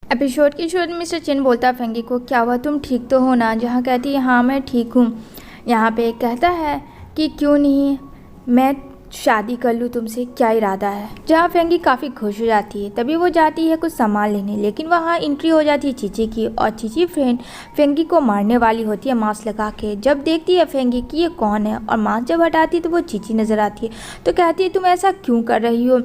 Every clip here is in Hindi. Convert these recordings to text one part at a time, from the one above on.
एपिसोड की शुरुआत में मिस्टर चिन बोलता है फेंगी को, क्या हुआ, तुम ठीक तो हो ना? जहाँ कहती है हाँ मैं ठीक हूँ। यहाँ पे कहता है कि क्यों नहीं, मैं शादी कर लूँ तुमसे, क्या इरादा है? जहाँ फेंगी काफ़ी खुश हो जाती है। तभी वो जाती है कुछ सामान लेने, लेकिन वहाँ एंट्री हो जाती है चीची की, और चीची फ्रेंड फेंगी को मारने वाली होती है मास्क लगा के। जब देखती है फेंगी कि ये कौन है और मास्क जब हटाती है तो वो चीची नज़र आती है। तो कहती है तुम ऐसा क्यों कर रही हो,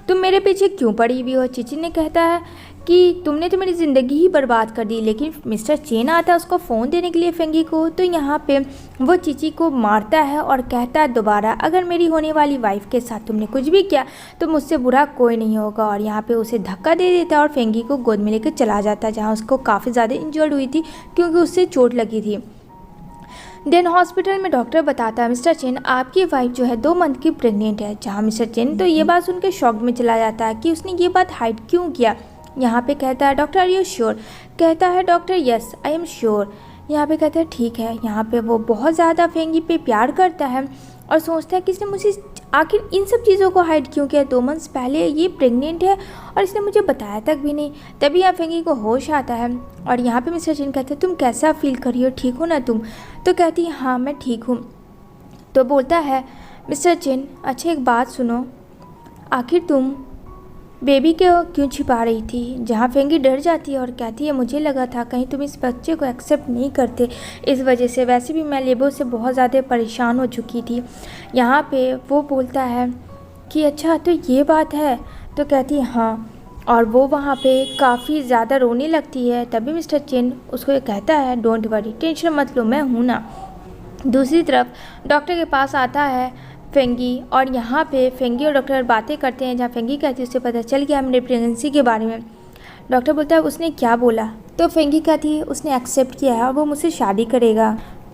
तुम मेरे पीछे क्यों पड़ी हुई हो? चीची ने कहता है कि तुमने तो मेरी ज़िंदगी ही बर्बाद कर दी। लेकिन मिस्टर चेन आता है उसको फ़ोन देने के लिए फेंगी को, तो यहाँ पे वो चीची को मारता है और कहता है दोबारा अगर मेरी होने वाली वाइफ के साथ तुमने कुछ भी किया तो मुझसे बुरा कोई नहीं होगा। और यहाँ पे उसे धक्का दे देता है और फेंगी को गोद में लेकर चला जाता है, जहाँ उसको काफ़ी ज़्यादा इंजर्ड हुई थी क्योंकि उससे चोट लगी थी। देन हॉस्पिटल में डॉक्टर बताता है मिस्टर चेन आपकी वाइफ जो है 2 मंथ की प्रेग्नेंट है। जहाँ मिस्टर चेन तो ये बात सुन के शॉक में चला जाता है कि उसने ये बात हाइड क्यों किया। यहाँ पे कहता है डॉक्टर आर यू श्योर? कहता है doctor yes I am sure. यहाँ पे कहता है ठीक है। यहाँ पे वो बहुत ज़्यादा फेंगी पे प्यार करता है और सोचता है कि इसने मुझे आखिर इन सब चीज़ों को हाइड क्यों किया। 2 मंथ्स पहले ये प्रेग्नेंट है और इसने मुझे बताया तक भी नहीं। तभी यहाँ फेंगी को होश आता है और यहाँ पे मिस्टर चिन कहते हैं तुम कैसा फील कर रही हो, ठीक हो ना तुम? तो कहती है हाँ मैं ठीक हूँ। तो बोलता है मिस्टर चिन अच्छा एक बात सुनो, आखिर तुम बेबी को क्यों छिपा रही थी? जहाँ फेंगी डर जाती है और कहती है मुझे लगा था कहीं तुम इस बच्चे को एक्सेप्ट नहीं करते, इस वजह से, वैसे भी मैं लेबो से बहुत ज़्यादा परेशान हो चुकी थी। यहाँ पे वो बोलता है कि अच्छा तो ये बात है? तो कहती है हाँ, और वो वहाँ पे काफ़ी ज़्यादा रोने लगती है। तभी मिस्टर चिन उसको कहता है डोंट वरी, टेंशन मत लो, मैं हूँ ना। दूसरी तरफ डॉक्टर के पास आता है फेंगी और यहाँ पे फेंगी और डॉक्टर बातें करते हैं, जहाँ फेंगी कहती है उसे पता चल गया मेरे प्रेगनेंसी के बारे में। डॉक्टर बोलता है उसने क्या बोला? तो फेंगी कहती है उसने एक्सेप्ट किया है और वो मुझसे शादी करेगा।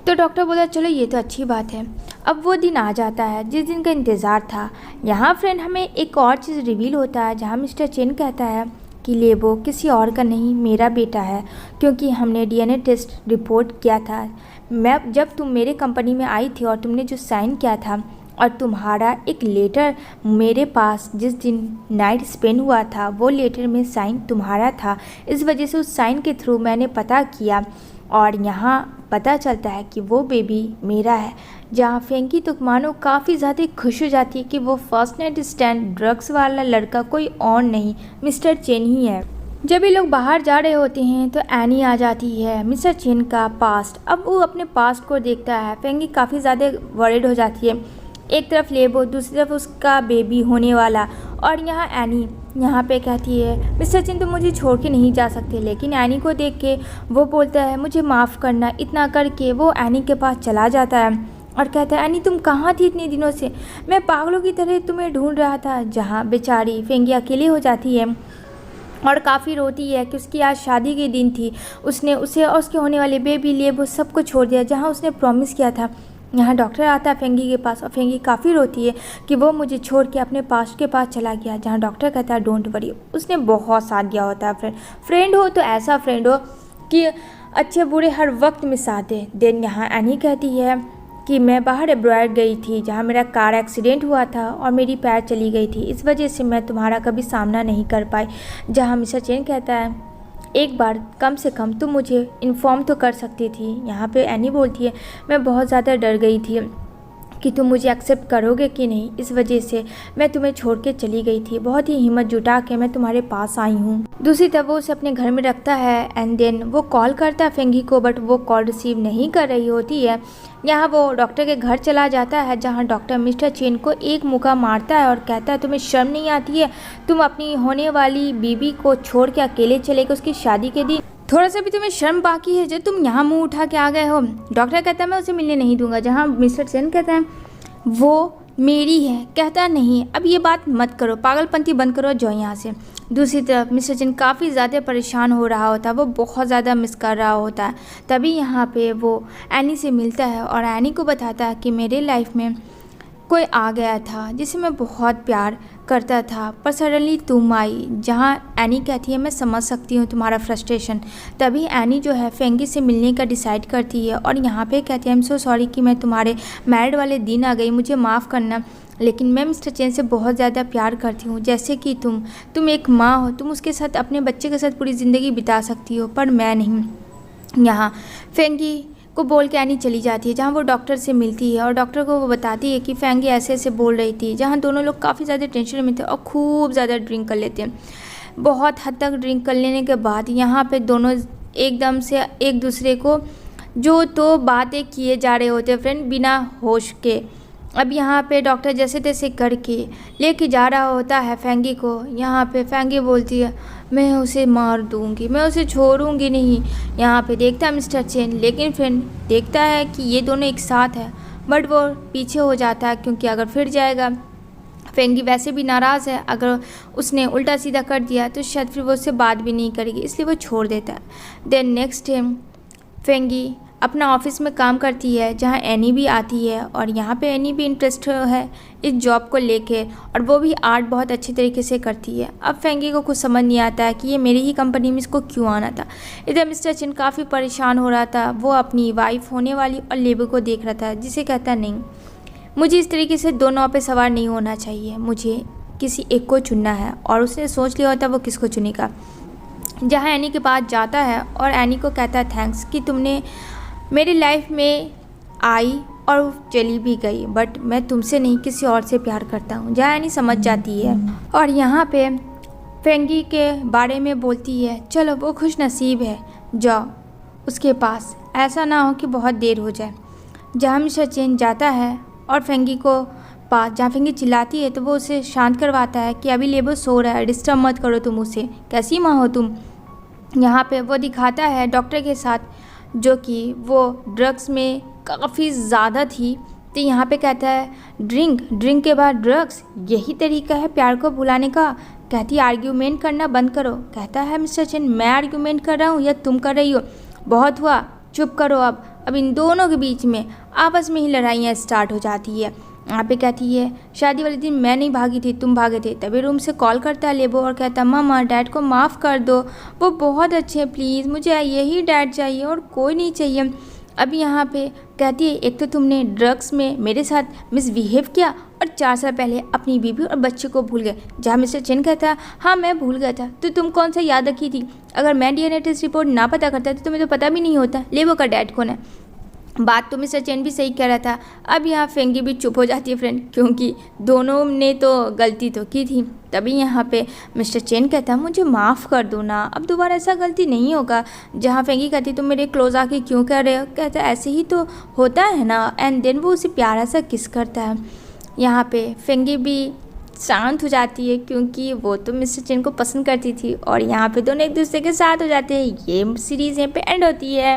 तो डॉक्टर बोला चलो ये तो अच्छी बात है। अब वो दिन आ जाता है जिस दिन का इंतज़ार था। यहाँ फ्रेंड हमें एक और चीज़ रिवील होता है, जहाँ मिस्टर चेन कहता है कि लेबो किसी और का नहीं मेरा बेटा है, क्योंकि हमने डीएनए टेस्ट रिपोर्ट किया था। मैं जब तुम मेरे कंपनी में आई थी और तुमने जो साइन किया था और तुम्हारा एक लेटर मेरे पास जिस दिन नाइट स्पेंड हुआ था वो लेटर में साइन तुम्हारा था। इस वजह से उस साइन के थ्रू मैंने पता किया और यहाँ पता चलता है कि वो बेबी मेरा है। जहाँ फेंकी तो मानो काफ़ी ज़्यादा खुश हो जाती है कि वो फर्स्ट नाइट स्टैंड ड्रग्स वाला लड़का कोई और नहीं मिस्टर चेन ही है। जब ये लोग बाहर जा रहे होते हैं तो एनी आ जाती है, मिस्टर चेन का पास्ट। अब वो अपने पास्ट को देखता है। फेंगी काफ़ी ज़्यादा वरीड हो जाती है, एक तरफ लेबो दूसरी तरफ उसका बेबी होने वाला। और यहाँ एनी यहाँ पे कहती है मिस्टर चिन तुम मुझे छोड़ के नहीं जा सकते। लेकिन एनी को देख के वो बोलता है मुझे माफ़ करना। इतना करके वो एनी के पास चला जाता है और कहता है एनी तुम कहाँ थी इतने दिनों से, मैं पागलों की तरह तुम्हें ढूंढ रहा था। जहाँ बेचारी फेंगी अकेली हो जाती है और काफ़ी रोती है कि उसकी आज शादी के दिन थी, उसने उसे और उसके होने वाले बेबी लेबो सबको छोड़ दिया जहाँ उसने प्रॉमिस किया था। यहाँ डॉक्टर आता है फेंगी के पास और फेंगी काफ़ी रोती है कि वो मुझे छोड़ के अपने पास्ट के पास चला गया। जहाँ डॉक्टर कहता है डोंट वरी, उसने बहुत साथ दिया होता है। फ्रेंड हो तो ऐसा फ्रेंड हो कि अच्छे बुरे हर वक्त में साथ दे। देन यहाँ एनी कहती है कि मैं बाहर अब्रॉड गई थी जहाँ मेरा कार एक्सीडेंट हुआ था और मेरी पैर चली गई थी, इस वजह से मैं तुम्हारा कभी सामना नहीं कर पाई। जहाँ मिस्टर चेन कहता है एक बार कम से कम तुम मुझे इन्फॉर्म तो कर सकती थी। यहाँ पे एनी बोलती है मैं बहुत ज़्यादा डर गई थी कि तुम मुझे एक्सेप्ट करोगे कि नहीं, इस वजह से मैं तुम्हें छोड़ के चली गई थी। बहुत ही हिम्मत जुटा के मैं तुम्हारे पास आई हूँ। दूसरी तरफ वो उसे अपने घर में रखता है एंड देन वो कॉल करता है फेंगी को, बट वो कॉल रिसीव नहीं कर रही होती है। यहाँ वो डॉक्टर के घर चला जाता है, जहाँ डॉक्टर मिस्टर चेन को एक मुक्का मारता है और कहता है तुम्हें शर्म नहीं आती है, तुम अपनी होने वाली बीबी को छोड़ के अकेले चले गए उसकी शादी के दिन, थोड़ा सा भी तुम्हें शर्म बाकी है जो तुम यहाँ मुंह उठा के आ गए हो। डॉक्टर कहता है मैं उसे मिलने नहीं दूंगा। जहाँ मिस्टर चेन कहता है वो मेरी है। कहता है नहीं अब ये बात मत करो, पागलपंती बंद करो, जाओ यहाँ से। दूसरी तरफ मिस्टर चेन काफ़ी ज़्यादा परेशान हो रहा होता है, वो बहुत ज़्यादा मिस कर रहा होता है। तभी यहाँ पे वो एनी से मिलता है और एनी को बताता है कि मेरे लाइफ में कोई आ गया था जिसे मैं बहुत प्यार करता था, पर सडनली तुम आई। जहाँ एनी कहती है मैं समझ सकती हूँ तुम्हारा फ्रस्ट्रेशन। तभी एनी जो है फेंगी से मिलने का डिसाइड करती है और यहाँ पे कहती है आई एम सो सॉरी कि मैं तुम्हारे मैरिड वाले दिन आ गई, मुझे माफ़ करना। लेकिन मैं मिस्टर चेन से बहुत ज़्यादा प्यार करती हूँ, जैसे कि तुम एक माँ हो, तुम उसके साथ अपने बच्चे के साथ पूरी ज़िंदगी बिता सकती हो, पर मैं नहीं। यहाँ फेंगी को बोल के एनी चली जाती है, जहाँ वो डॉक्टर से मिलती है और डॉक्टर को वो बताती है कि फेंगी ऐसे ऐसे बोल रही थी, जहाँ दोनों लोग काफ़ी ज़्यादा टेंशन में थे और खूब ज़्यादा ड्रिंक कर लेते हैं। बहुत हद तक ड्रिंक कर लेने के बाद यहाँ पे दोनों एकदम से एक दूसरे को जो तो बातें किए जा रहे होते फ्रेंड, बिना होश के। अब यहाँ पे डॉक्टर जैसे तैसे करके लेके जा रहा होता है फेंगी को। यहाँ पे फेंगी बोलती है मैं उसे मार दूँगी, मैं उसे छोड़ूंगी नहीं। यहाँ पे देखता है मिस्टर चेन, लेकिन फ्रेंड देखता है कि ये दोनों एक साथ है, बट वो पीछे हो जाता है क्योंकि अगर फिर जाएगा, फेंगी वैसे भी नाराज़ है, अगर उसने उल्टा सीधा कर दिया तो शायद फिर वो उससे बात भी नहीं करेगी, इसलिए वो छोड़ देता है। देन नेक्स्ट डे फेंगी अपना ऑफिस में काम करती है, जहाँ एनी भी आती है और यहाँ पे एनी भी इंटरेस्ट है इस जॉब को लेके, और वो भी आर्ट बहुत अच्छे तरीके से करती है। अब फेंगी को कुछ समझ नहीं आता है कि ये मेरी ही कंपनी में इसको क्यों आना था। इधर मिस्टर चिन काफ़ी परेशान हो रहा था, वो अपनी वाइफ होने वाली और लेबू को देख रहा था, जिसे कहता नहीं, मुझे इस तरीके से दो नाव पे सवार नहीं होना चाहिए, मुझे किसी एक को चुनना है। और उसने सोच लिया होता वो किसको चुनेगा। जहाँ एनी के पास जाता है और एनी को कहता है थैंक्स कि तुमने मेरी लाइफ में आई और चली भी गई, बट मैं तुमसे नहीं किसी और से प्यार करता हूँ। जहाँ एनी समझ जाती है और यहाँ पे फेंगी के बारे में बोलती है चलो वो खुश नसीब है, जाओ उसके पास, ऐसा ना हो कि बहुत देर हो जाए। जहाँ मिस्टर चेन जाता है और फेंगी को पास, जहाँ फेंगी चिल्लाती है तो वो उसे शांत करवाता है कि अभी लेबो सो रहा है, डिस्टर्ब मत करो तुम उसे, कैसी माँ हो तुम। यहाँ पे वो दिखाता है डॉक्टर के साथ, जो कि वो ड्रग्स में काफ़ी ज़्यादा थी। तो यहाँ पे कहता है ड्रिंक के बाद ड्रग्स, यही तरीका है प्यार को भुलाने का। कहती है आर्ग्यूमेंट करना बंद करो। कहता है मिस्टर चेन मैं आर्ग्यूमेंट कर रहा हूँ या तुम कर रही हो, बहुत हुआ, चुप करो अब इन दोनों के बीच में आपस में ही लड़ाइयाँ स्टार्ट हो जाती है। यहाँ पे कहती है शादी वाले दिन मैं नहीं भागी थी, तुम भागे थे। तभी रूम से कॉल करता है लेबो और कहता मामा डैड को माफ़ कर दो, वो बहुत अच्छे हैं, प्लीज़ मुझे यही डैड चाहिए और कोई नहीं चाहिए। अब यहाँ पे कहती है एक तो तुमने ड्रग्स में मेरे साथ मिसबिहेव किया और 4 साल पहले अपनी बीवी और बच्चे को भूल गए। जहाँ मिस्टर चेन कहता है हाँ मैं भूल गया था, तो तुम कौन सा याद रखी थी, अगर मैं डीएनए टेस्ट रिपोर्ट ना पता करता तो तुम्हें तो पता भी नहीं होता लेबो का डैड कौन है। बात तो मिस्टर चेन भी सही कह रहा था। अब यहाँ फेंगी भी चुप हो जाती है फ्रेंड, क्योंकि दोनों ने तो गलती तो की थी। तभी यहाँ पे मिस्टर चेन कहता है मुझे माफ़ कर दो ना, अब दोबारा ऐसा गलती नहीं होगा। जहाँ फेंगी कहती तुम मेरे क्लोज आके क्यों कह रहे हो, कहता है ऐसे ही तो होता है ना। एंड देन वो उसे प्यारा सा किस करता है। यहाँ पे फेंगी भी शांत हो जाती है, क्योंकि वो तो मिस्टर चेन को पसंद करती थी, और यहाँ पे दोनों एक दूसरे के साथ हो जाते हैं। ये सीरीज़ यहाँ पे एंड होती है।